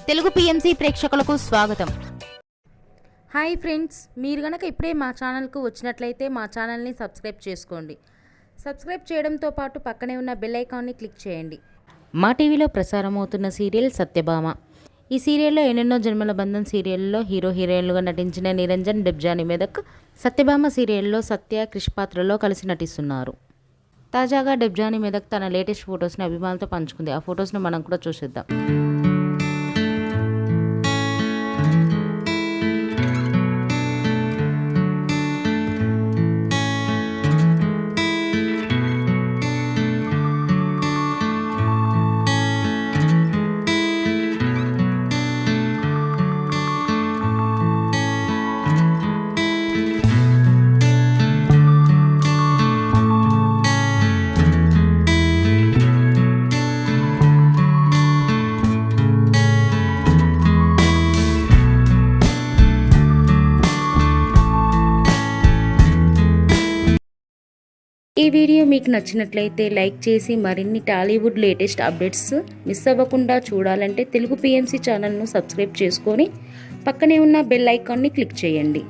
Telugu PMC ప్రేక్షకులకు స్వాగతం. Hi friends, మీరు గనక ఇప్పుడే మా ఛానల్కు వచ్చినట్లయితే మా ఛానల్ని సబ్స్క్రైబ్ చేసుకోండి. సబ్స్క్రైబ్ చేయడంతో పాటు పక్కనే ఉన్న బెల్ ఐకాన్ని క్లిక్ చేయండి. మా టీవీలో ప్రసారం అవుతున్న సీరియల్ సత్యభామ. ఈ సీరియల్లో ఎన్నెన్నో జన్మల బంధం సీరియల్లో హీరో హీరోయిన్లుగా నటించిన నిరంజన్, డెబ్జానీ మెదక్ సత్యభామ సీరియల్లో సత్య, క్రిష్ పాత్రలో కలిసి నటిస్తున్నారు. తాజాగా డెబ్జానీ మెదక్ తన లేటెస్ట్ ఫొటోస్ని అభిమానులతో పంచుకుంది. ఆ ఫొటోస్ని మనం కూడా చూసేద్దాం. ఈ వీడియో మీకు నచ్చినట్లయితే లైక్ చేసి మరిన్ని టాలీవుడ్ లేటెస్ట్ అప్డేట్స్ మిస్ అవ్వకుండా చూడాలంటే తెలుగు పిఎంసి ఛానల్ను సబ్స్క్రైబ్ చేసుకొని పక్కనే ఉన్న బెల్ ఐకాన్ని క్లిక్ చేయండి.